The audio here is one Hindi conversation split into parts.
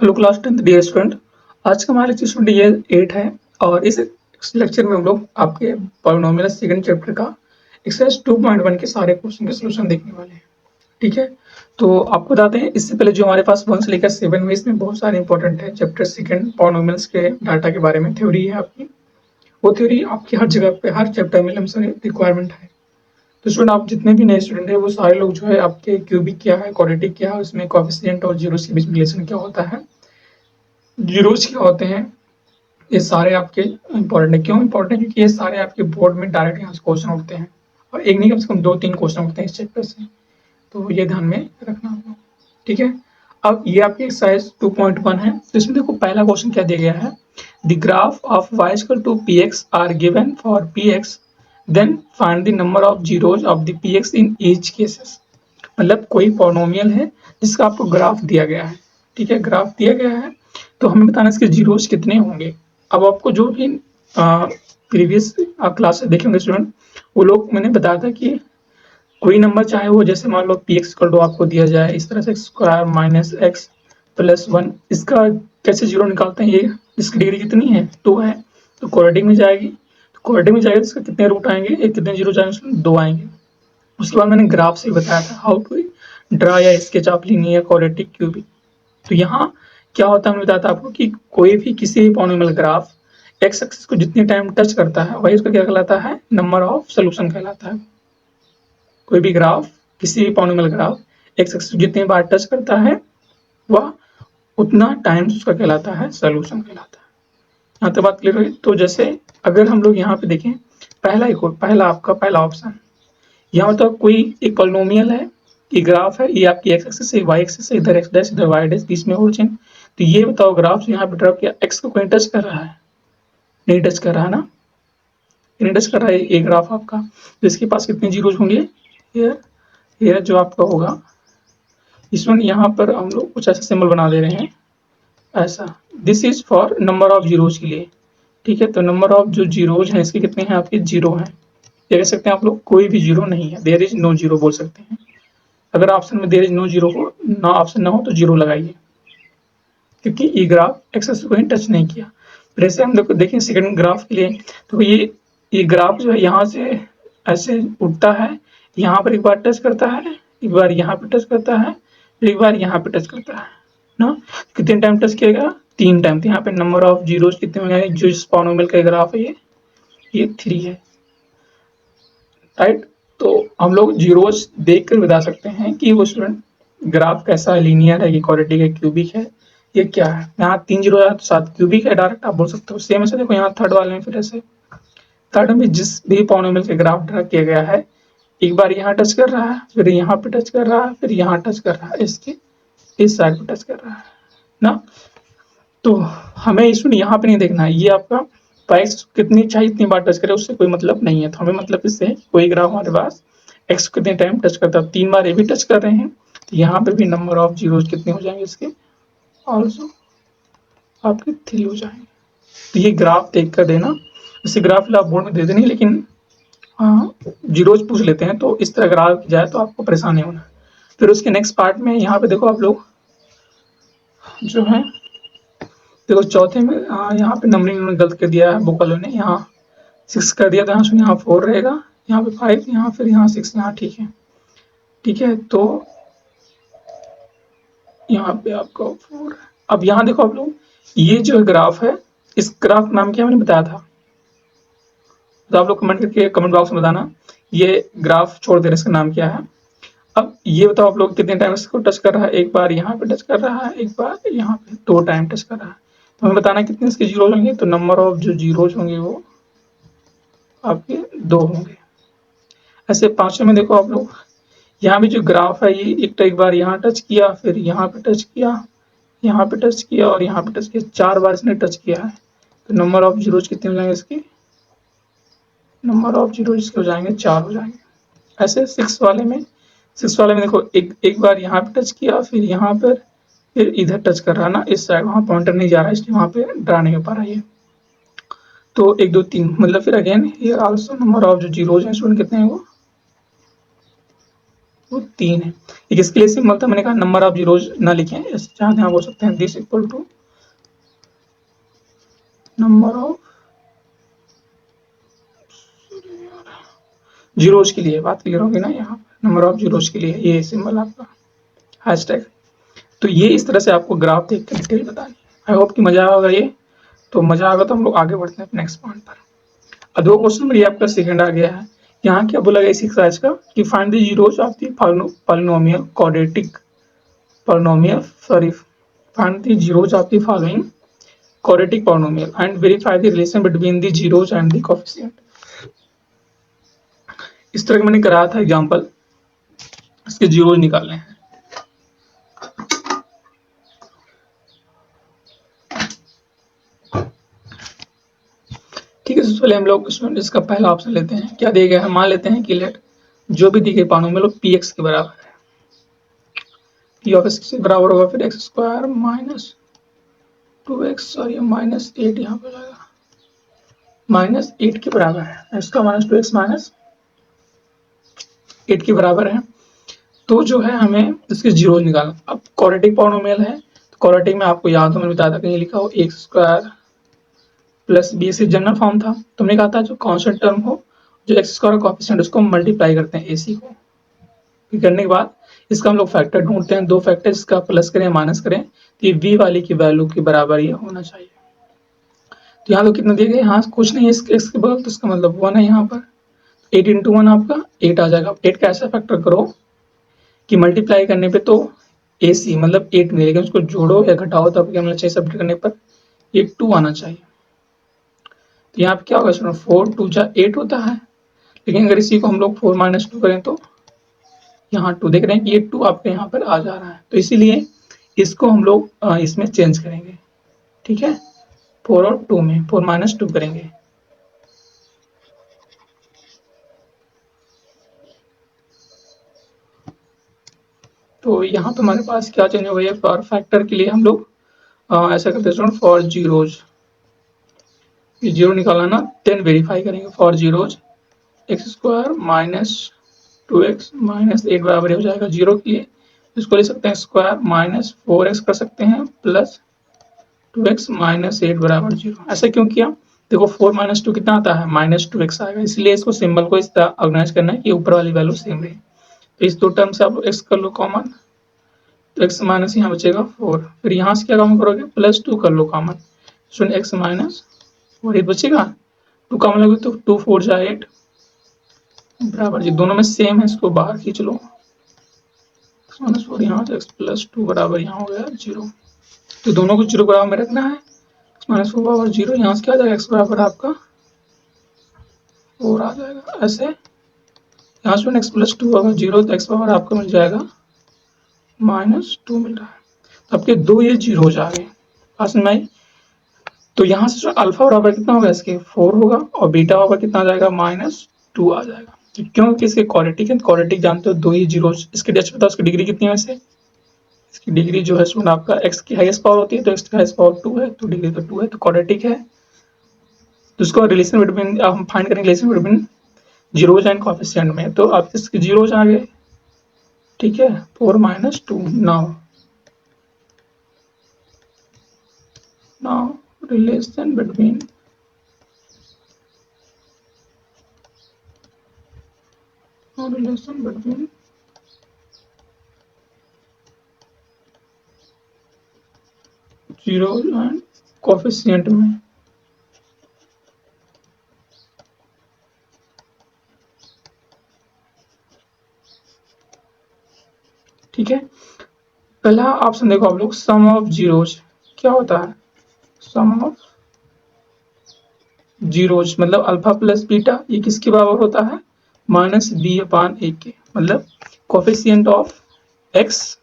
Hello class 10th dear student. आज का हमारा लेक्चर स्टूडेंट ये 8 है और इस लेक्चर में हम लोग आपके पॉलिनोमियल सेकंड चैप्टर का एक्सरसाइज 2.1 के सारे क्वेश्चन के सॉल्यूशन देखने वाले हैं। ठीक है, तो आपको बताते हैं इससे पहले जो हमारे पास 1 से लेकर 7 में इसमें बहुत सारे इंपॉर्टेंट है चैप्टर सेकंड पॉलिनोमियल्स के डाटा के बारे में थ्योरी है आपकी। वो थ्योरी आपकी हर जगह पे हर चैप्टर में रिक्वायरमेंट है। तो स्टूडेंट आप जितने भी नए स्टूडेंट है वो सारे लोग जो है आपके क्यूबिक क्या है, क्वाड्रेटिक क्या है, उसमें कोएफिशिएंट और जीरोस के बीच में रिलेशन क्या होता है, जीरोस क्या होते हैं, ये सारे आपके इंपॉर्टेंट है। क्यों इंपॉर्टेंट है? क्योंकि ये सारे आपके बोर्ड में डायरेक्ट यहाँ से क्वेश्चन उठते हैं और एक नहीं कम से कम 2-3 क्वेश्चन उठते हैं इस चैप्टर से, तो ये ध्यान में रखना होगा। ठीक है, अब ये आपकी एक्सरसाइज 2.1 है। तो इसमें देखो पहला क्वेश्चन क्या दिया गया है, the graph of y equal to px are given for px then find the number of zeros of the px in each cases. मतलब कोई पॉलिनोमियल है जिसका आपको ग्राफ दिया गया है। ठीक है, ग्राफ दिया गया है तो हमें बताना इसके जीरोस कितने होंगे। अब आपको जो भी प्रीवियस क्लास से देखेंगे स्टूडेंट, वो लोग मैंने बताया था कि कोई नंबर चाहे वो जैसे मान लो पी एक्स को आपको दिया जाए इस तरह से स्क्वायर माइनस एक्स प्लस 1, इसका कैसे जीरो निकालते हैं, ये इसकी डिग्री कितनी है 2 है, तो क्वाड्रेटिक में जाएगी, तो क्वाड्रेटिक में जाएगी तो इसका कितने रूट आएंगे, एक कितने जीरो जाएंगे उसमें 2 आएंगे। उसके बाद मैंने ग्राफ से बताया था हाउ टू ड्रा या sketch of linear quadratic cubic. तो यहाँ क्या होता है, मैंने बताया था आपको कि कोई भी किसी भी पॉलिनोमियल ग्राफ एक्स एक्सिस को जितने टाइम टच करता है वही उसका क्या कहलाता है, नंबर ऑफ सोल्यूशन कहलाता है। कोई भी ग्राफ किसी भी पॉलिनोमियल ग्राफ एक्स एक्सिस जितनी बार टच करता है वह उतना टाइम्स उसका कहलाता है सोल्यूशन कहलाता है। यहाँ तक बात क्लियर हुई। तो जैसे अगर हम लोग यहाँ पे देखें पहला ऑप्शन, यहाँ तो कोई एक पॉलिनोमियल है, ये ग्राफ है, ये आपकी एक्स एक्सिस से वाई एक्सिस से, इधर एक्स डैश इधर वाई डैश, बीच में ओरिजिन। तो ये बताओ ग्राफ यहाँ पे ड्रा किया, एक्स को कहीं टच कर रहा है, नहीं टच कर रहा है ना, नहीं टच कर रहा है ये ग्राफ आपका, तो इसके पास कितने जीरोज होंगे, ये जो आपका होगा इसमें यहाँ पर हम लोग कुछ ऐसा सिंबल बना दे रहे हैं ऐसा, this is for number of zeros के लिए। ठीक है, तो नंबर ऑफ जो जीरोज हैं इसके कितने हैं आपके, जीरो हैं। ये कह सकते हैं आप लोग कोई भी जीरो नहीं है, देयर इज नो जीरो बोल सकते हैं। अगर ऑप्शन में देयर इज नो जीरो हो, ना ऑप्शन ना हो तो जीरो लगाइए, क्योंकि ये ग्राफ एक्सेस को ही टच नहीं किया। फिर ऐसे हम लोग देखें सेकंड ग्राफ के लिए, तो ये ग्राफ जो है यहाँ से ऐसे उठता है, यहाँ पर एक बार टच करता है, एक बार यहाँ पे टच करता है, फिर एक बार यहाँ पे टच करता है ना। कितने टाइम टच किएगा, 3 टाइम। तो यहाँ पे नंबर ऑफ जीरोज कितने हो जाएंगे, जो इस पॉलिनोमियल का ग्राफ है ये 3 है, राइट। तो हम लोग जीरोस देख कर बता सकते हैं कि वो स्टूडेंट ग्राफ कैसा है, लीनियर है, ये क्वाड्रेटिक है, क्यूबिक है, ये क्या है। यहाँ 3 जीरो है तो 7 क्यूबिक है, डायरेक्ट आप बोल सकते हो। सेम ऐसे देखो यहाँ थर्ड वाले में, फिर ऐसे थर्ड में जिस भी पॉलिनोमियल का ग्राफ ड्रा किया गया है, एक बार यहाँ टच कर रहा है, फिर यहाँ पे टच कर रहा है, फिर यहाँ टच कर रहा है, इसके इस साइड पे टच कर रहा है ना। तो हमें इसमें यहाँ पे नहीं देखना है, ये आपका प्राइस कितनी चाहिए इतनी बार टच करे, उससे कोई मतलब नहीं है। तो हमें मतलब इससे कोई ग्राफ हमारे पास एक्स कितने टाइम टच करता है, 3 बार ये भी टच कर रहे हैं, तो यहाँ पे भी नंबर ऑफ जीरोज कितने हो जाएंगे इसके, ऑल्सो आपके 3 हो जाएंगे। तो ये ग्राफ देख कर देना, इसे ग्राफ आप बोर्ड में दे देनी, लेकिन हाँ जीरोज पूछ लेते हैं तो इस तरह ग्राफ जाए तो आपको परेशान नहीं होना। फिर उसके नेक्स्ट पार्ट में यहाँ पे देखो आप लोग जो है, देखो चौथे में यहाँ पे नंबरिंग उन्होंने गलत कर दिया है बुक वालों ने, यहाँ 6 कर दिया था, यहाँ 4 रहेगा, यहाँ पे 5, यहाँ फिर यहाँ 6, यहाँ ठीक है। ठीक है, तो यहाँ पे आपका 4 है। अब यहाँ देखो आप लोग, ये जो ग्राफ है इस ग्राफ का नाम क्या मैंने बताया था, तो आप लोग कमेंट करके कमेंट बॉक्स में बताना ये ग्राफ छोड़ दे रहे इसका नाम क्या है। अब ये बताओ आप लोग कितने टाइम इसको टच कर रहा है, एक बार यहाँ पे टच कर रहा है, एक बार यहाँ पे 2 टाइम टच कर रहा है। तो हमें बताना कितने इसके जीरो होंगे, तो नंबर ऑफ जो जीरोज होंगे वो आपके 2 होंगे। ऐसे पांचवें में देखो आप लोग, यहाँ भी जो ग्राफ है ये एक बार यहाँ टच किया, फिर यहाँ पे टच किया, यहाँ पे टच किया और यहाँ पे टच किया, 4 बार इसने टच किया है। तो नंबर ऑफ जीरोज कितने हो जाएंगे इसके, नंबर ऑफ जीरोज इसके हो जाएंगे 4 हो जाएंगे। ऐसे 6 वाले में देखो एक बार यहाँ पे टच किया, फिर यहाँ पर, फिर इधर टच कर रहा है ना इस साइड, वहाँ पॉइंटर नहीं जा रहा है इसलिए वहाँ पे ड्रा नहीं हो पा रहा है ये। तो 1 2 3 मतलब फिर अगेन ये आल्सो नंबर ऑफ जो जीरोज हैं स्टूडेंट कितने हैं तो 3 है। ये किसके लिए सिंबल था? मैंने कहा नंबर ऑफ जीरोज ना लिखें, जहाँ यहाँ बोल सकते हैं this equal to number of zeros के लिए बात क्लियर होगी ना, यहाँ नंबर ऑफ जीरोज के लिए ये सिंबल आपका हैशटैग। तो ये इस तरह से आपको ग्राफ देख के डिटेल बतानी। आई होप कि मजा आएगा ये। तो मजा आएगा तो हम लोग आगे बढ़ते हैं नेक्स्ट पॉइंट पर। अब दो क्वेश्चन नंबर ये आपका सेकंड आ गया है। यहाँ क्या बोला गया इस एक्सरसाइज का कि find the zeros of the polynomial quadratic polynomial sorry find the zeros of the following quadratic polynomial and verify the relation between the zeros and the coefficient। इस तरह का मैंने कराया था एग्जांपल, इसके जीरोज निकालने हैं। ठीक है, सबसे पहले हम लोग इसका पहला ऑप्शन लेते हैं। क्या दिया गया है? मान लेते हैं कि लेट जो भी दी गई पॉलिनोमियल पी एक्स के बराबर है। पी ऑफ एक्स के बराबर होगा फिर एक्स स्क्वायर माइनस 2x और ये -8 यहाँ पे लगा -8 के बराबर है। इसका -2x -8 के बराबर है। तो जो है हमें इसके जीरो निकालना। अब क्वाड्रेटिक पॉलिनोमियल है तो क्वाड्रेटिक में आपको याद हो मैंने बताया था कहीं लिखा हो एक्स स्क्वायर प्लस बी से जनरल फॉर्म था। तुमने कहा था जो कांस्टेंट टर्म हो जो एक्स स्क्वायर कोएफिशिएंट उसको मल्टीप्लाई करते हैं एसी को। फिर करने के बाद इसका हम लोग फैक्टर ढूंढते हैं। दो फैक्टर इसका प्लस करें माइनस करें तो ये वी वाली की वैल्यू के बराबर ये होना चाहिए। तो यहाँ तो कितना दिया गया? यहाँ कुछ नहीं है इसके बगल, तो इसका मतलब 1 है। यहाँ पर 8 × 1 आपका 8 आ जाएगा। 8 का ऐसा फैक्टर करो कि मल्टीप्लाई करने पे तो AC मतलब 8 मिलेगा, उसको जोड़ो या घटाओ तब क्या मिलना चाहिए? सब्ट्रैक्ट करने पर ये 2 आना चाहिए। तो यहाँ पे क्या होगा? 4 2 जा 8 होता है, लेकिन अगर इसी को हम लोग 4 - 2 करें तो यहाँ 2 देख रहे हैं कि ये 2 आपके यहाँ पर आ जा रहा है। तो इसीलिए इसको हम लोग इसमें चेंज करेंगे। ठीक है, 4 और 2 में 4 - 2 करेंगे। तो यहाँ पे हमारे पास क्या चेंज हो गया? फॉर फैक्टर के लिए हम लोग ऐसा करते हैं फॉर जीरोज, ये जीरो निकालना ना 10 वेरीफाई करेंगे। For zeros x square -2x -8 बराबर हो जाएगा जीरो के लिए। इसको ले सकते हैं स्क्वायर -4x कर सकते हैं प्लस 2x -8 बराबर जीरो। ऐसा क्यों किया? देखो 4 - 2 कितना आता है? -2x आएगा, इसलिए इसको सिंबल को इस तरह ऑर्गेनाइज करना है कि ऊपर वाली वैल्यू सेम रहे। तो इस दो टर्म से आप x कर लो कॉमन, तो x माइनस यहाँ बचेगा 4। फिर यहाँ से क्या कॉमन करोगे? +2 कर लो कॉमन, सुन x -4 ये बचेगा। 2 कॉमन लोगे तो 2 4 जा 8 बराबर जी, दोनों में सेम है, इसको बाहर खींच लो। x -4 यहाँ तो x +2 बराबर यहाँ हो गया 0। तो दोनों को 0 बराबर में रखना है। x -4 बराबर 0, यहाँ से क्या आ जाएगा? x बराबर आपका 4 आ जाएगा। ऐसे यहाँ से x +2 होगा 0 तो x बराबर आपको मिल जाएगा -2 मिल रहा है। तो आपके दो ये जीरोज आ गए पास में आई। तो यहाँ से जो अल्फा बराबर कितना होगा? इसके 4 होगा और बीटा होगा कितना आ जाएगा? -2 आ जाएगा। तो क्योंकि इसके क्वाड्रेटिक है, क्वाड्रेटिक जानते हो दो ही जीरोज। इसके डच बताओ उसकी डिग्री कितनी है? वैसे इसकी डिग्री जो है सुन आपका x की हाईएस्ट पावर होती है तो x की हाईएस्ट पावर 2 है, तो डिग्री तो 2 है, तो क्वाड्रेटिक है। तो उसको रिलेशन बिटवीन हम फाइंड करेंगे, relation between zeros and coefficient में। तो आप इसके जीरोज आ गए। ठीक है, 4 - 2 now relation between zero and coefficient में। ठीक है, पहला ऑप्शन देखो आप लोग, सम ऑफ जीरोज क्या होता है? सम ऑफ जीरोज मतलब अल्फा प्लस बीटा, ये किसके बराबर होता है? -b/a के, मतलब कोएफिशिएंट ऑफ x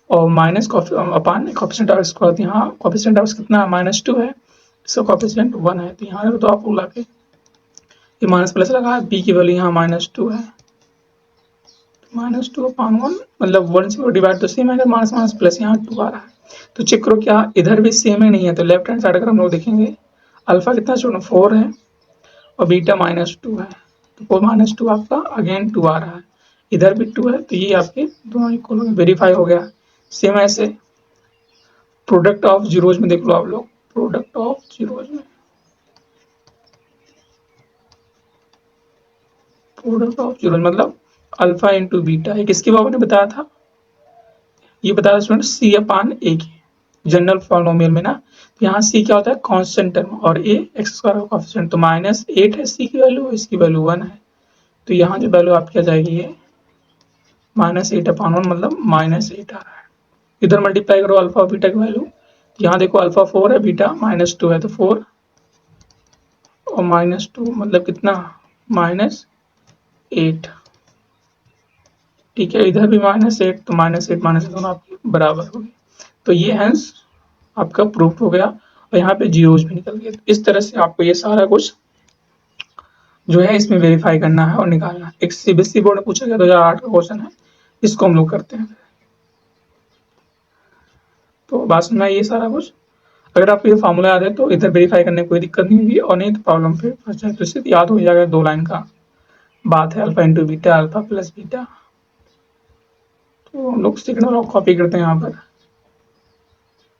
और minus upon coefficient of x को। यहाँ कोएफिशिएंट ऑफ x कितना है? -2 है, इसका कोएफिशिएंट 1 है। तो यहाँ तो आप लोग लाके ये माइनस प्लस लगा, b की वैल्यू यहाँ -2 है, -2/1 मतलब 1 से डिवाइड तो सेम है, अगर माइनस माइनस प्लस यहाँ 2 आ रहा है। तो चेक करो क्या इधर भी सेम है नहीं है? तो लेफ्ट हैंड साइड अगर हम लोग देखेंगे अल्फा कितना छोड़ो 4 है और बीटा -2 है, तो 4 - 2 आपका अगेन 2 आ रहा है। इधर भी 2 है, तो ये आपके दोनों इक्वल हो गए, वेरीफाई हो गया। सेम ऐसे प्रोडक्ट ऑफ जीरोज में देख लो आप लोग, प्रोडक्ट ऑफ जीरोज में, प्रोडक्ट ऑफ जीरोज मतलब अल्फा इंटू बीटा, ये किसके बारे में बताया था, ये बताया स्टूडेंट सी अपान ए की जनरल पॉलिनोमियल में ना। तो यहाँ सी क्या होता है, कांस्टेंट टर्म, और ए एक्स स्क्वायर का कोएफिशिएंट, तो -8 है सी की वैल्यू, इसकी वैल्यू 1 है। तो यहाँ जो वैल्यू आपकी आ जाएगी ये -8/1 मतलब -8 आ रहा है। इधर मल्टीप्लाई करो अल्फा और बीटा की वैल्यू, यहाँ देखो अल्फा 4 है, बीटा -2 है, तो 4 और -2 मतलब कितना, -8। ठीक है, इधर भी -8, तो -8 -8 दोनों आपकी बराबर होगी। तो ये हेंस आपका प्रूफ हो गया, और यहाँ पे जीरोज भी निकल गए। इस तरह से आपको ये सारा कुछ जो है इसमें वेरीफाई करना है और निकालना है। एक सीबीएसई बोर्ड में पूछा गया 2008 का क्वेश्चन है, इसको हम लोग करते हैं। तो बात सुनना ये सारा कुछ, अगर आपको ये फार्मूला याद है तो इधर वेरीफाई करने में कोई दिक्कत नहीं होगी, और नहीं तो प्रॉब्लम पे फंस जाए तो इससे याद हो जाएगा, 2 लाइन का बात है, alpha into beta, alpha plus beta. तो हम लोग सेकंड वाला कॉपी करते हैं यहाँ पर,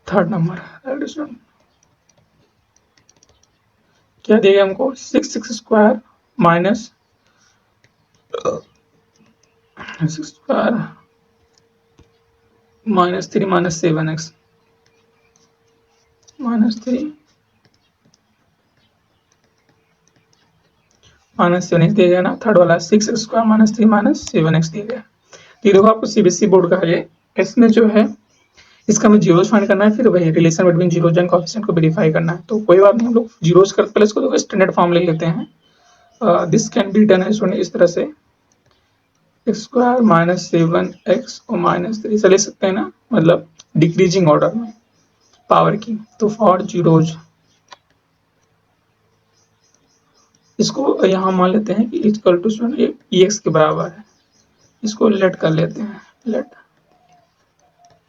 थर्ड नंबर क्या दिया गया हमको, 6x square minus 6 square -3 -7x -3 -7x दिया गया ना। थर्ड वाला 6x स्क्वायर -3 -7x दिया गया। तो ये देखो आपको सीबीएसई बोर्ड का है ये, इसमें जो है इसका हमें जीरोज फाइंड करना है, फिर वही relation between zeros and coefficient को वेरीफाई करना है। तो कोई बात नहीं, हम लोग जीरोज कर पहले इसको देखो स्टैंडर्ड फॉर्म ले लेते हैं। दिस कैन बी डन इस तरह से, एक्स स्क्वायर -7x और -3 से ले सकते हैं ना, मतलब डिक्रीजिंग ऑर्डर में पावर की। तो फॉर जीरोज इसको यहाँ मान लेते हैं कि इक्वल टू एक्स के बराबर है, इसको लेट कर लेते हैं, लेट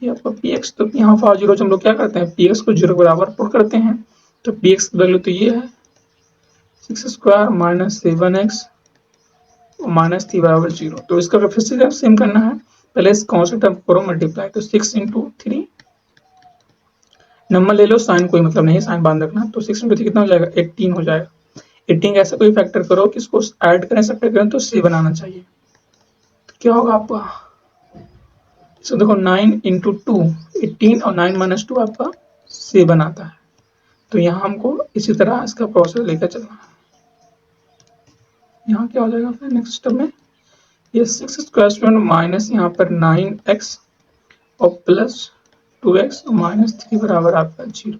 ये आपका पी एक्स। तो यहाँ फॉर जीरोज हम लोग क्या करते हैं, पी एक्स को 0 के बराबर पुट करते हैं। तो पी एक्स की वैल्यू तो ये है 6 स्क्वायर -7x और -3 बराबर 0। तो इसका फिर से सेम करना है, पहले इस कांस्टेंट टर्म को करो मल्टीप्लाई, तो 6 इंटू 3 नंबर ले लो, साइन कोई मतलब नहीं है, साइन बांध रखना। तो 6 इंटू 3 कितना हो जाएगा, 18 हो जाएगा। 18 का ऐसा कोई फैक्टर करो कि इसको ऐड करें, सब्ट्रैक्ट करें तो 7 आना चाहिए। तो क्या होगा आपका, सो देखो 9 इंटू 2 18 और 9 - 2 आपका 7 आता है। तो यहाँ हमको इसी तरह इसका प्रोसेस लेकर चलना है। यहाँ क्या हो जाएगा फिर नेक्स्ट स्टेप में, ये 6 स्क्वायर माइनस यहाँ पर 9x और प्लस 2x और -3 बराबर आपका 0।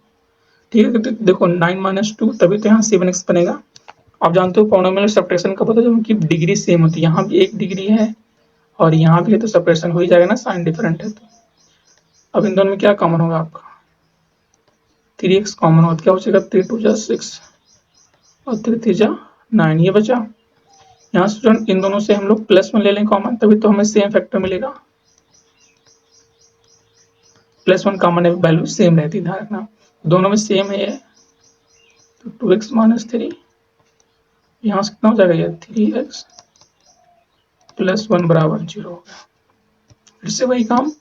ठीक है, तो देखो 9 - 2 तभी तो यहाँ 7x बनेगा। आप जानते हो पॉलिनोमियल सब्ट्रैक्शन कब होता है, जब उनकी डिग्री सेम होती है। यहाँ भी 1 डिग्री है और यहाँ भी है, तो सब्ट्रैक्शन हो ही जाएगा ना, साइन डिफरेंट है तो। अब इन दोनों में क्या कॉमन होगा आपका, 3x कॉमन होगा, क्या हो जाएगा 3 2 6 और 3 3 9, ये बचा। यहाँ स्टूडेंट इन दोनों से हम लोग +1 ले लें कॉमन, तभी तो हमें सेम फैक्टर मिलेगा। +1 कॉमन है, वैल्यू सेम रहती है, ध्यान रखना दोनों में सेम है ये। तो 2x - 3 यहाँ से कितना हो जाएगा, ये 3x + 1 बराबर 0 हो गया। फिर से वही काम,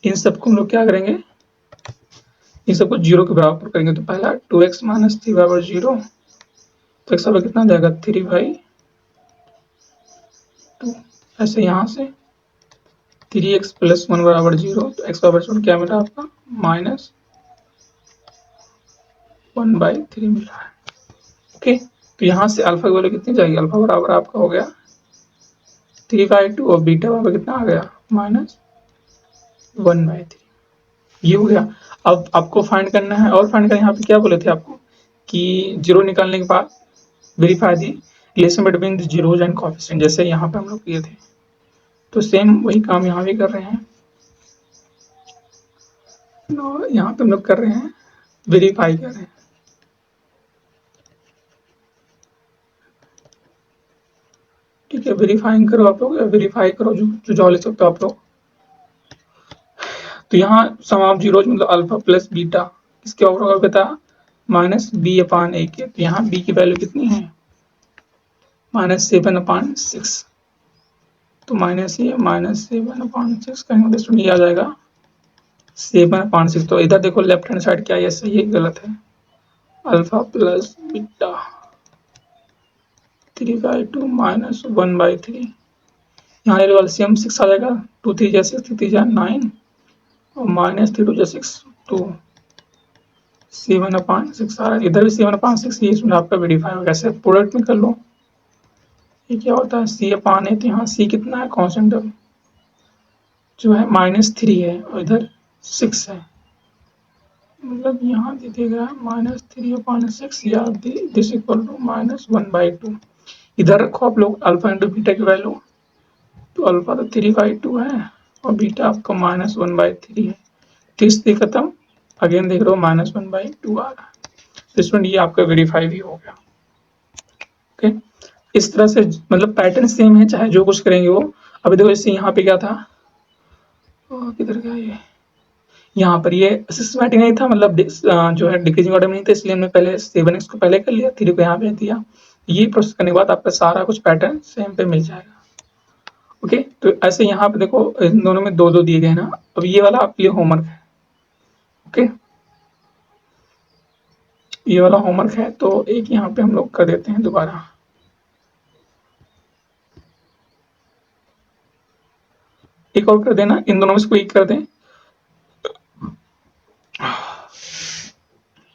इन सबको हम लोग क्या करेंगे, इन सबको 0 के बराबर करेंगे। तो पहला 2x - 3 बराबर 0, तो x बराबर कितना हो जाएगा 3/2। ऐसे यहाँ से 3x + 1 बराबर 0, तो x बराबर क्या मिला आपका, -1/3 मिला है। ओके, तो यहाँ से अल्फा की वैल्यू कितनी जाएगी, अल्फा बराबर आपका हो गया 3/2 और बीटा बराबर कितना आ गया, -1/3। ये हो गया। अब आपको फाइंड करना है, और फाइंड करना, यहाँ पे क्या बोले थे आपको कि 0 निकालने के बाद verify the relation between the zeros and coefficient, जैसे यहाँ पे हम लोग किए थे। तो सेम वही काम यहाँ भी कर रहे हैं, और यहाँ पे हम लोग कर रहे हैं, वेरीफाई कर रहे हैं। ठीक है, वेरीफाइंग करो आप लोग, वेरीफाई करो जो जो ले सकते हो आप लोग। तो यहाँ सम ऑफ जीरोज मतलब अल्फा प्लस बीटा इसके ऊपर होगा बता -b/a के। तो यहाँ b की वैल्यू कितनी है, -7/6। तो -7/6 करेंगे तो स्टूडेंट ये आ जाएगा 7/6। तो इधर देखो लेफ्ट हैंड साइड क्या है, सही है गलत है? Alpha plus beta 3/2 -1/3। यहाँ एलसीएम 6 आ जाएगा, 2 3 6 3 3 9 और -3 2 6 तो 7/6 आ रहा है। इधर भी 7/6 ये इसमें आपका वेरीफाई होगा। ऐसे प्रोडक्ट में कर लो, ये क्या होता है C/A, तो यहाँ C कितना है कॉन्स्टेंट जो है -3 है और इधर 6 है, मतलब यहाँ दे देगा -3/6 या दिस इक्वल टू -1/2। इधर रखो आप लोग अल्फा इंटू बीटा की वैल्यू, तो अल्फा तो 3/2 है और बीटा आपका -1/3 है। 30 खत्म, अगेन देख रहे हो -1/2 आ रहा है। तो स्टूडेंट ये आपका वेरीफाई भी हो गया। ओके, इस तरह से मतलब पैटर्न सेम है चाहे जो कुछ करेंगे वो। अभी देखो जैसे यहाँ पे क्या था, किधर गया ये, यहाँ पर ये सिस्टमैटिक नहीं था, मतलब जो है डिक्रीजिंग ऑर्डर में नहीं था, इसलिए हमने पहले 7x को पहले कर लिया, 3 को यहाँ पे दिया। ये प्रोसेस करने के बाद आपका सारा कुछ पैटर्न सेम पे मिल जाएगा। ओके, तो ऐसे यहाँ पे देखो इन दोनों में 2 2 दिए गए ना। अब ये वाला आपके लिए होमवर्क है। ओके, ये वाला होमवर्क है, तो एक यहाँ पे हम लोग कर देते हैं दोबारा। एक और कर देना, इन दोनों में से कोई एक कर दें।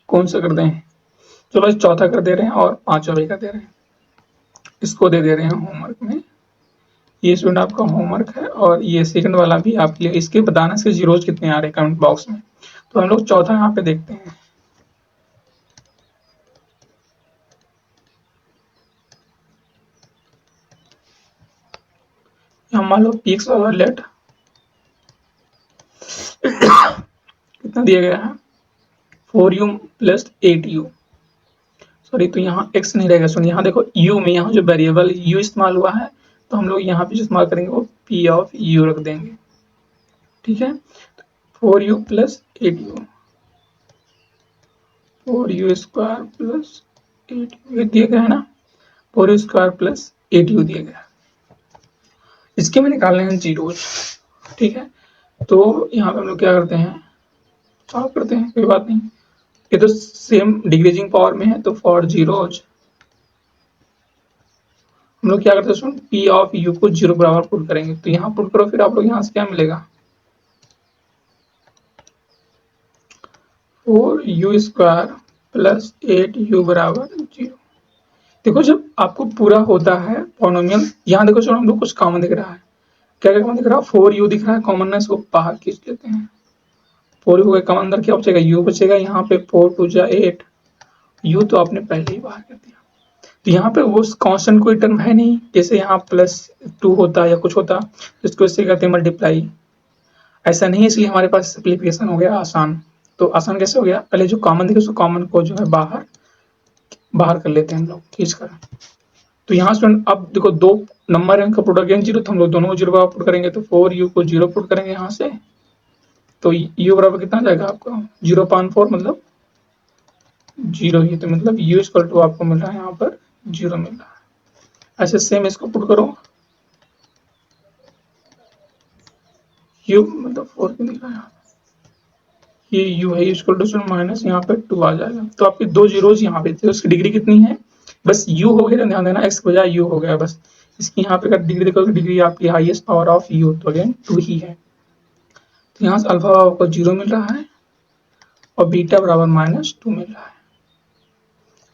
कौन सा कर दें? चलो चौथा कर दे रहे हैं और पांचवा भी कर दे रहे हैं। इसको दे रहे हैं होमवर्क में। ये स्टूडेंट आपका होमवर्क है और ये सेकंड वाला भी आपके लिए। इसके बताना इसके जीरोज कितने आ रहे हैं कमेंट बॉक्स में। तो हम लोग चौथा यहाँ पे देखते हैं। यहाँ मान लो पीक्स ओवर लेट कितना दिया गया है 4u + 8u। सॉरी, तो यहाँ x नहीं रहेगा। सुन यहाँ देखो u में, यहाँ जो वेरिएबल u इस्तेमाल हुआ है, तो हम लोग यहाँ पे जो इस्तेमाल करेंगे वो p(u) रख देंगे। ठीक है, 4u + 8u, 4u² + 8u दिया गया है ना, 4u² + 8u दिया गया है। इसके में निकालने हैं जीरोज। ठीक है, तो यहाँ पे हम लोग क्या करते हैं, सॉल्व करते हैं, कोई बात नहीं। ये तो सेम डिक्रीजिंग पावर में है, तो फॉर जीरोज हम लोग क्या करते हैं, p(u) को 0 बराबर पुट करेंगे। तो यहाँ पुट करो, फिर आप लोग यहाँ से क्या मिलेगा 4u² + 8u = 0। देखो जब आपको पूरा होता है पॉलिनोमियल, यहाँ देखो चलो हम लोग कुछ कॉमन दिख रहा है। क्या क्या कॉमन दिख रहा है? 4u दिख रहा है, कॉमननेस को बाहर खींच लेते हैं। 4u का कॉमन अंदर क्या बचेगा, u बचेगा। यहाँ पे 4 2 जा 8, u तो आपने पहले ही बाहर कर दिया। तो यहाँ पे वो कांस्टेंट कोई टर्म है नहीं, जैसे यहाँ +2 होता या कुछ होता, इसको इससे कहते हैं मल्टीप्लाई। ऐसा नहीं है, इसलिए हमारे पास सिंप्लीफिकेशन हो गया आसान। तो आसान कैसे हो गया, पहले जो कॉमन दिखे उसको कॉमन को जो है बाहर कर लेते हैं हम लोग खींच कर। तो यहाँ स्टूडेंट अब देखो दो नंबर है, उनका प्रोडक्ट गेन 0, तो हम लोग दोनों को 0 बराबर पुट करेंगे। तो 4u को 0 पुट करेंगे यहाँ से, तो u बराबर कितना जाएगा आपका 0/4, मतलब 0 ही। तो मतलब u= आपको मिल रहा है यहाँ पर 0 मिल रहा है। ऐसे सेम इसको पुट करो, u मतलब 4 क्यों लिखा है, ये u है, u माइनस यहाँ पे 2 आ जाएगा। तो आपके 2 जीरोज यहाँ पे थे, उसकी डिग्री कितनी है, बस u हो गया, ध्यान देना x के बजाय u हो गया बस। इसकी यहाँ पे अगर डिग्री देखो, डिग्री आपकी हाईएस्ट पावर ऑफ u, तो अगेन 2 ही है। तो यहाँ से अल्फा आपको 0 मिल रहा है और बीटा बराबर -2 मिल रहा है।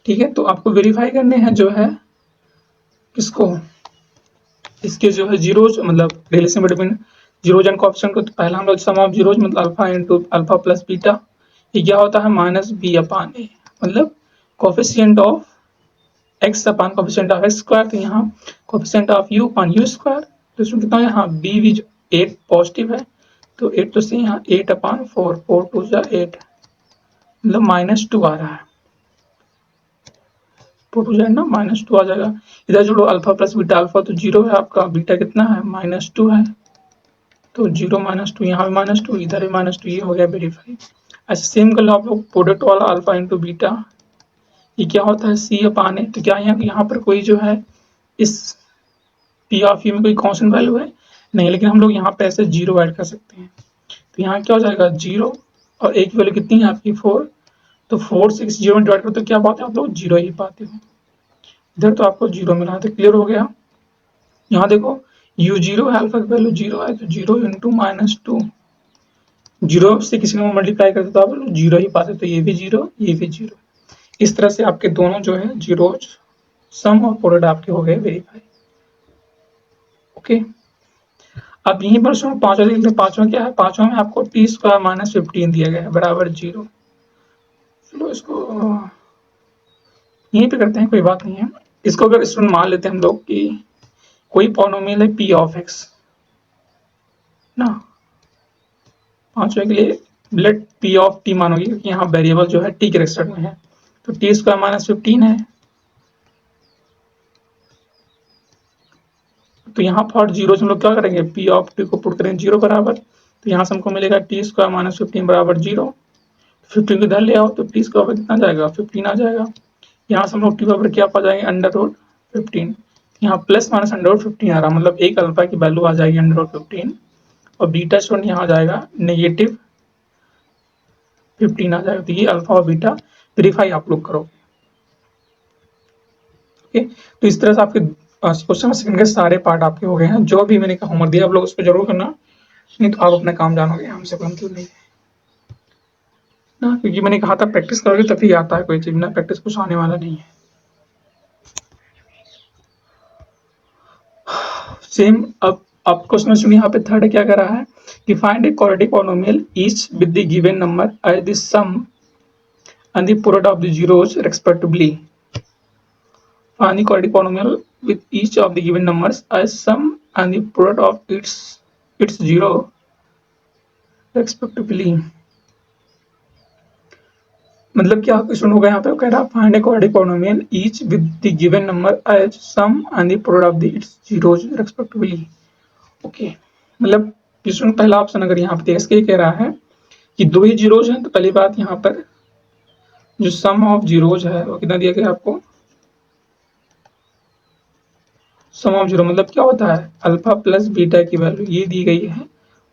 ठीक है, तो आपको वेरीफाई करने हैं जो है किसको, इसके जो है जीरोज, मतलब relation between zeros and coefficient को। तो पहला हम लोग सम ऑफ जीरोज मतलब alpha into alpha plus beta, ये क्या होता है -b/a, मतलब coefficient of x upon coefficient of x²। तो यहाँ coefficient of u upon u², तो इसमें कितना है यहाँ b भी 8 पॉजिटिव है, तो 8 तो से यहाँ 8/4, 4 2 जा 8, मतलब -2 आ रहा है। 4 2 जा ना -2 आ जाएगा। इधर जोड़ो अल्फा प्लस बीटा, अल्फा तो 0 है आपका, बीटा कितना है -2 है, तो 0 -2, यहाँ भी -2, इधर भी -2, ये हो गया वेरीफाई। ऐसे सेम कर लो आप लोग प्रोडक्ट वाला अल्फा इंटू बीटा, ये क्या होता है C/A। तो क्या यहाँ पर कोई जो है इस पी ऑफ यू में कोई कांस्टेंट वैल्यू है नहीं, लेकिन हम लोग यहाँ पे ऐसे 0 ऐड कर सकते हैं। तो यहाँ क्या हो जाएगा 0 और ए की वैल्यू कितनी है आपकी 4, तो 4 से 0 में डिवाइड करो तो क्या पाते हो आप लोग 0 ही पाते हो। इधर तो आपको 0 मिला, तो क्लियर हो गया। यहाँ देखो u0 है, अल्फा की वैल्यू 0 है, तो 0 इंटू -2, 0 से किसी को मल्टीप्लाई करते तो आप लोग 0 ही पाते, तो ये भी 0, ये भी 0। इस तरह से आपके दोनों जो है जीरोज सम और प्रोडक्ट आपके हो गए वेरीफाई। ओके, अब यहीं पर सुनो पांचवा देख लेते हैं। पांचवा क्या है, पांचवा में आपको टी स्क्वायर माइनस 15 दिया गया है बराबर 0। चलो इसको यहीं पे करते हैं, कोई बात नहीं है। इसको अगर स्टूडेंट मान लेते हैं हम लोग कि कोई पॉलिनोमियल है पी ऑफ एक्स ना, पांचवे के लिए लेट पी ऑफ टी मानोगे क्योंकि यहाँ वेरिएबल जो है टी के रेस्पेक्ट में है, तो टी स्क्वायर माइनस 15 है। तो यहाँ फॉर जीरो हम लोग क्या करेंगे, पी ऑफ टी को पुट करेंगे 0 बराबर, तो यहाँ से हमको मिलेगा टी स्क्वायर माइनस 15 बराबर 0। 15 को इधर ले आओ तो टी स्क्वायर पर कितना जाएगा 15 आ जाएगा। यहाँ से हम लोग टी बराबर क्या पा जाएंगे अंडर रूट 15, यहाँ प्लस माइनस अंडर रूट 15 आ रहा, मतलब एक अल्फा की वैल्यू आ जाएगी अंडर रूट 15 और बीटा स्टूडेंट यहाँ आ जाएगा नेगेटिव 15 आ जाएगा। तो ये अल्फा और बीटा वेरीफाई आप लोग करोगे। ओके, तो इस तरह से आपके क्वेश्चन सेकंड के सारे पार्ट आपके हो गए हैं। जो भी मैंने होमवर्क दिया आप लोग उस पर जरूर करना, नहीं तो आप अपना काम जानोगे, हमसे कोई मतलब नहीं है ना, क्योंकि मैंने कहा था प्रैक्टिस करोगे तभी आता है कोई चीज, ना प्रैक्टिस कुछ आने वाला नहीं है। सेम अब क्वेश्चन सुनिए, यहाँ पे थर्ड क्या कर रहा है कि find a quadratic polynomial each with the given number as the sum and the product of the zeros respectively. Find the quadratic polynomial with each of the given numbers as sum and the product of its zero respectively। मतलब क्या क्वेश्चन होगा यहाँ पे, कह रहा find a quadratic polynomial each with the given number as sum and the product of the its zeros respectively. Okay, मतलब क्वेश्चन पहला ऑप्शन अगर यहाँ पे इसके कह रहा है कि दो ही जीरोज हैं, तो पहली बात यहाँ पर जो सम ऑफ जीरोज है वो कितना दिया गया आपको, सम ऑफ जीरो मतलब क्या होता है अल्फा प्लस बीटा की वैल्यू ये दी गई है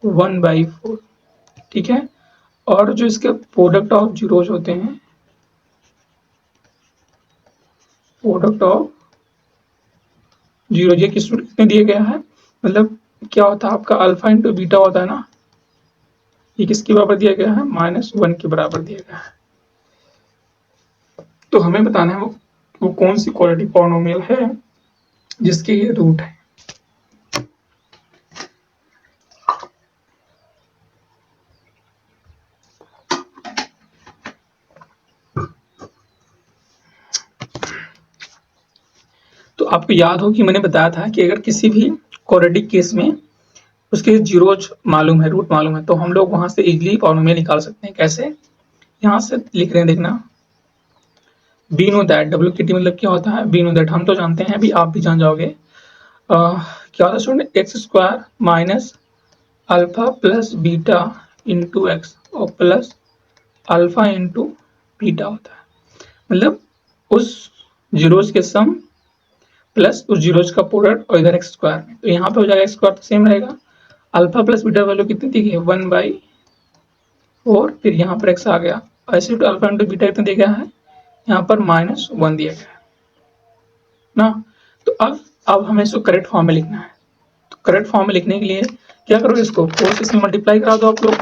1/4, ठीक है। और जो इसके प्रोडक्ट ऑफ जीरोज होते हैं, प्रोडक्ट ऑफ जीरो ये कितने दिए गया है, मतलब क्या होता है आपका अल्फा इंटू बीटा होता है ना, ये किसके बराबर दिया गया है -1 के बराबर दिया गया है। तो हमें बताना है वो कौन सी क्वाड्रेटिक पॉलिनोमियल है जिसके ये रूट है। तो आपको याद हो कि मैंने बताया था कि अगर किसी भी क्वाड्रेटिक केस में उसके जीरोज मालूम है, रूट मालूम है, तो हम लोग वहां से इजीली पॉलिनोमियल निकाल सकते हैं। कैसे, यहाँ से लिख रहे हैं देखना, बी नो दैट, डब्ल्यू के टी मतलब क्या होता है बी नो दैट, हम तो जानते हैं, अभी आप भी जान जाओगे। क्या होता है student, x square minus alpha plus beta into x और प्लस अल्फा इंटू बीटा होता है, मतलब उस जीरोज के सम प्लस उस जीरोज का प्रोडक्ट और इधर एक्स स्क्वायर में, तो यहाँ पे हो जाएगा एक्स स्क्वायर तो सेम रहेगा, अल्फा प्लस बीटा वैल्यू कितनी दी गई है 1/4, फिर यहाँ पर एक्स आ गया, ऐसे तो अल्फा इंटू बीटा कितना दिया गया है यहाँ पर -1 दिया गया है ना। तो अब हमें इसको करेक्ट फॉर्म में लिखना है, तो करेक्ट फॉर्म में लिखने के लिए क्या करोगे, इसको 4 से इसमें मल्टीप्लाई करा दो आप लोग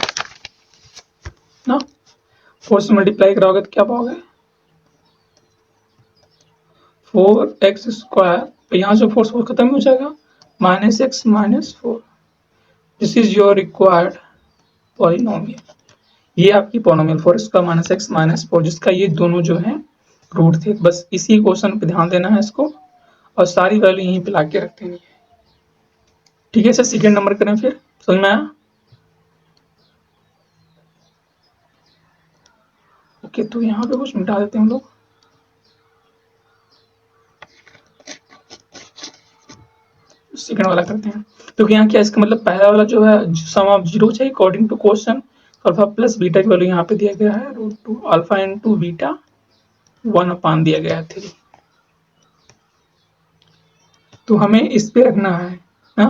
ना, 4 से मल्टीप्लाई कराओगे तो क्या पाओगे 4x स्क्वायर, तो यहाँ से 4 खत्म हो जाएगा, -x -4, this is your required polynomial. ये आपकी पॉलिनोमियल 4 का -x -4 जिसका ये दोनों जो है रूट थे। बस इसी क्वेश्चन पे ध्यान देना है इसको, और सारी वैल्यू यहीं पे लाके रख देनी है, ठीक है। सर सेकंड नंबर करें, फिर समझ में आया। ओके, तो यहाँ पे कुछ मिटा देते हैं हम लोग, सेकंड वाला करते हैं। तो यहाँ क्या इसका मतलब पहला वाला जो है सम ऑफ जीरो है according to question, alpha plus beta की वैल्यू यहाँ पे दिया गया है √2 अल्फा इंटू बीटा 1/, दिया गया है 3। तो हमें इस पे रखना है ना।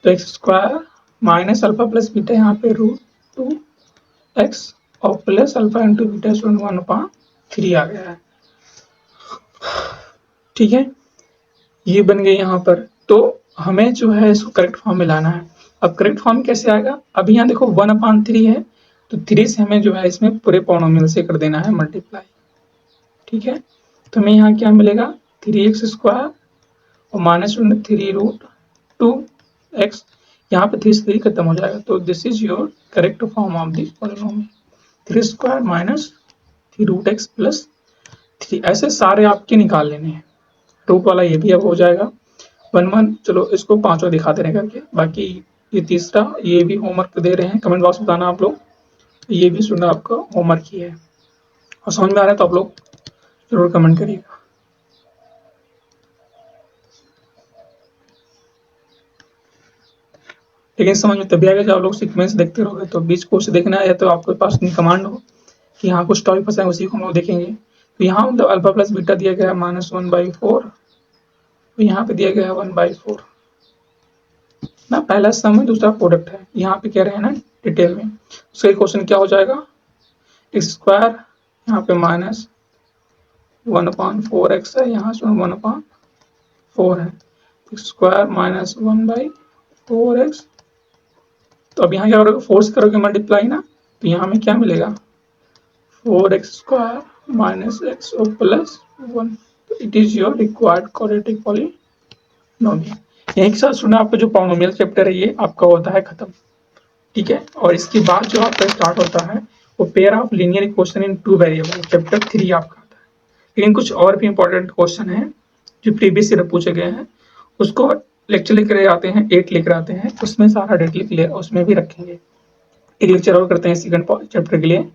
तो x square minus alpha plus beta यहाँ पे √2x और प्लस अल्फा इंटू बीटा 1/3 आ गया है। ठीक है, ये बन गई यहाँ पर। तो हमें जो है इसको करेक्ट फॉर्म में लाना है। अब करेक्ट फॉर्म कैसे आएगा, अभी यहाँ देखो 1/3 है, तो 3 से हमें जो है इसमें पूरे पॉलिनोमियल से कर देना है मल्टीप्लाई। ठीक है, तो हमें यहाँ क्या मिलेगा 3x² और माइनस 3√2x, यहाँ पे 3 से 3 खत्म हो जाएगा। तो this is your correct form of the polynomial 3² minus 3√x plus 3। ऐसे सारे आपके निकाल लेने हैं। रूट वाला ये भी अब हो जाएगा 1 चलो इसको 5वां दिखा दे रहे हैं करके। बाकी ये तीसरा, ये भी होमवर्क दे रहे हैं, कमेंट बॉक्स में बताना आप लोग, ये भी सुनना आपका होमवर्क ही है और समझ में आ रहा है तो आप लोग जरूर कमेंट करिएगा। लेकिन समझ में तभी आएगा जब आप लोग सीक्वेंस देखते रहोगे। तो बीच कोर्स देखना है तो आपके पास कमांड हो कि यहाँ कुछ टॉपिक फंसा है, उसी को हम लोग देखेंगे। तो यहाँ मतलब अल्फा प्लस बीटा दिया गया है -1/4, तो यहाँ पे दिया गया है 1/4 ना। पहला सम है, दूसरा प्रोडक्ट है। यहाँ पे कह रहे हैं ना डिटेल में, उसका क्वेश्चन क्या हो जाएगा, x² यहाँ पे -1/4x है, यहाँ से 1/4 है, x² -1/4x। तो अब यहाँ क्या करोगे, फोर्स करोगे मल्टीप्लाई ना, तो यहाँ में क्या मिलेगा 4x² -x और प्लस 1। तो it is your required quadratic polynomial. यहीं के साथ सुना आपका जो पॉलिनोमियल चैप्टर है ये आपका होता है खत्म। ठीक है, और इसके बाद जो आपका स्टार्ट होता है वो pair of linear equation in 2 variable, chapter 3 आपका आता है। लेकिन कुछ और भी इंपॉर्टेंट क्वेश्चन है जो प्रीवियस ईयर पूछे गए हैं, उसको लेक्चर लेकर आते हैं, 8 लेकर आते हैं, उसमें सारा डिटेल क्लियर उसमें भी रखेंगे। एक लेक्चर और करते हैं सेकंड चैप्टर के लिए,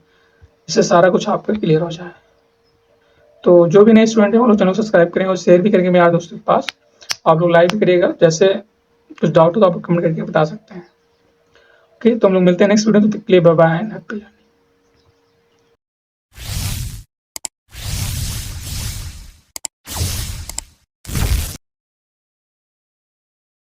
इससे सारा कुछ आपका क्लियर हो जाए। तो जो भी नए स्टूडेंट हैं वो लोग चैनल को सब्सक्राइब करें और शेयर भी करेंगे मेरे यार दोस्तों के पास। आप लोग लाइक भी करिएगा, जैसे कुछ डाउट हो तो आप कमेंट करके बता सकते हैं। ओके, तो हम लोग मिलते हैं नेक्स्ट वीडियो, तो bye bye and happy learning.